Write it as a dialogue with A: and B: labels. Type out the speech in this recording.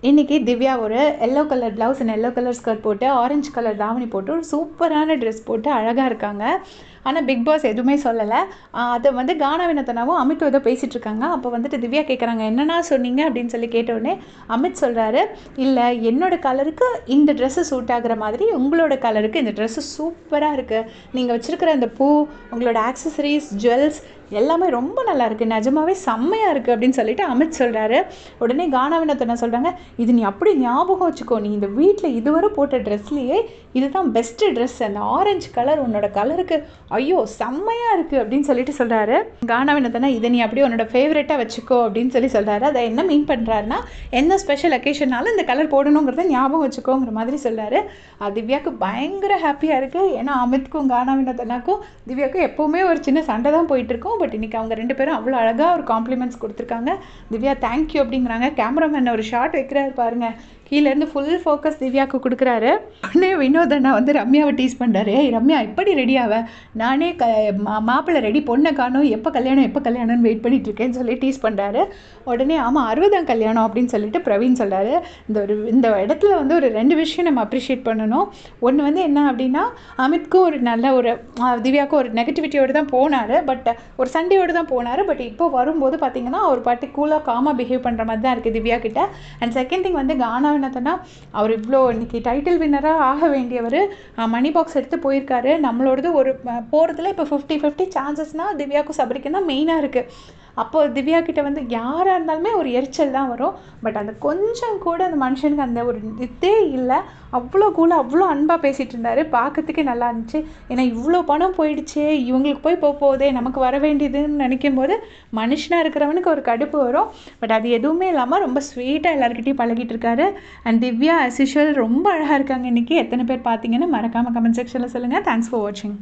A: இன்றைக்கி திவ்யா ஒரு yellow colour blouse and yellow colour skirt போட்டு ஆரஞ்சு கலர் தாவணி போட்டு ஒரு சூப்பரான ட்ரெஸ் போட்டு அழகாக இருக்காங்க. ஆனால் பிக் பாஸ் எதுவுமே சொல்லலை. அதை வந்து கானா வினோத்தனாவும் அமித்தும் ஏதோ பேசிகிட்டு இருக்காங்க. அப்போ வந்துட்டு திவ்யா கேட்குறாங்க, என்னன்னா சொன்னீங்க அப்படின்னு சொல்லி கேட்டவுடனே அமித் சொல்கிறாரு, இல்லை என்னோட கலருக்கு இந்த ட்ரெஸ்ஸு சூட் ஆகுற மாதிரி உங்களோட கலருக்கு இந்த ட்ரெஸ்ஸு சூப்பராக இருக்குது. நீங்கள் வச்சுருக்கிற அந்த பூ, உங்களோட ஆக்சசரிஸ், ஜுவல்ஸ் எல்லாமே ரொம்ப நல்லா இருக்குது, நிஜமாவே செம்மையாக இருக்குது அப்படின்னு சொல்லிட்டு அமித் சொல்கிறாரு. உடனே கானா வினோத்தனா சொல்கிறாங்க, இது நீ அப்படி ஞாபகம் வச்சுக்கோ, நீ இந்த வீட்டில் இதுவரை போட்ட ட்ரெஸ்லேயே இதுதான் பெஸ்ட்டு ட்ரெஸ், அந்த ஆரஞ்சு கலர் உன்னோட கலருக்கு ஐயோ செம்மையாக இருக்குது அப்படின்னு சொல்லிட்டு சொல்கிறாரு. கானா வினோத்தனா, இதை நீ அப்படியே உன்னோட ஃபேவரட்டாக வச்சுக்கோ அப்படின்னு சொல்லி சொல்கிறாரு. அதை என்ன மீன் பண்ணுறாருன்னா, என்ன ஸ்பெஷல் அக்கேஷனாலும் இந்த கலர் போடணுங்கிறத ஞாபகம் வச்சுக்கோங்கிற மாதிரி சொல்கிறாரு. திவ்யாவுக்கு பயங்கர ஹாப்பியாக இருக்குது. ஏன்னா அமித்க்கும் கானா வினோத்தனாக்கும் திவ்யாவுக்கும் எப்போவுமே ஒரு சின்ன சண்டை தான் போயிட்டுருக்கோம். பட் இன்றைக்கி அவங்க 2 பேரும் அவ்வளோ அழகாக ஒரு காம்ப்ளிமெண்ட்ஸ் கொடுத்துருக்காங்க. திவ்யா தேங்க்யூ அப்படிங்கிறாங்க. கேமராமேன் ஒரு ஷாட் வைக்கிறாரு பாருங்கள், கீழேருந்து ஃபுல் ஃபோக்கஸ் திவ்யாவுக்கு கொடுக்குறாரு. உடனே வினோதண்ணா வந்து ரம்யாவை டீஸ் பண்ணுறாரு, ரம்யா இப்படி ரெடியாவ, நானே மாப்பிள்ளை ரெடி, பொண்ணை காணும், எப்போ கல்யாணம்னு வெயிட் பண்ணிட்டு இருக்கேன்னு சொல்லி டீஸ் பண்ணுறாரு. உடனே ஆமாம் 60ஆம் கல்யாணம் அப்படின்னு சொல்லிட்டு பிரவீன் சொல்கிறாரு. இந்த இடத்துல வந்து ஒரு 2 விஷயம் நம்ம அப்ரிஷியேட் பண்ணணும். ஒன்று வந்து என்ன அப்படின்னா, அமித்க்கும் ஒரு நல்ல ஒரு திவ்யாவுக்கும் ஒரு நெகட்டிவிட்டியோடு தான் போனார், பட் ஒரு சண்டையோடு தான் போனார். பட் இப்போ வரும்போது பார்த்தீங்கன்னா அவர் பாட்டி கூலாக காமாக பிஹேவ் பண்ணுற மாதிரி தான் இருக்குது திவ்யா கிட்ட. அண்ட் செகண்ட் திங் வந்து கானா வினோத்தனா, அவர் இவ்வளோ இன்றைக்கி டைட்டில் வின்னராக ஆக வேண்டியவர் மணி பாக்ஸ் எடுத்து போயிருக்காரு. நம்மளோடது ஒரு போகிறதுல இப்போ 50-50 சான்சஸ்னால் திவ்யாவுக்கும் சபரிக்கும் தான் மெயினாக இருக்குது. அப்போது திவ்யா கிட்டே வந்து யாராக இருந்தாலுமே ஒரு எரிச்சல் தான் வரும். பட் அந்த கொஞ்சம் கூட அந்த மனுஷனுக்கு அந்த ஒரு இதே இல்லை. அவ்வளோ கூலாக அவ்வளோ அன்பாக பேசிகிட்டு இருந்தார். பார்க்கறதுக்கே நல்லா இருந்துச்சு. ஏன்னா இவ்வளோ பணம் போயிடுச்சு, இவங்களுக்கு போகுதே, நமக்கு வர வேண்டியதுன்னு நினைக்கும் போது மனுஷனாக இருக்கிறவனுக்கு ஒரு கடுப்பு வரும். பட் அது எதுவுமே இல்லாமல் ரொம்ப ஸ்வீட்டாக எல்லாருக்கிட்டையும் பழகிட்டு இருக்காரு. அண்ட் திவ்யா as usual ரொம்ப அழகாக இருக்காங்க இன்றைக்கி. எத்தனை பேர் பார்த்தீங்கன்னு மறக்காமல் கமெண்ட் செக்ஷனில் சொல்லுங்கள். தேங்க்ஸ் ஃபார் வாட்சிங்.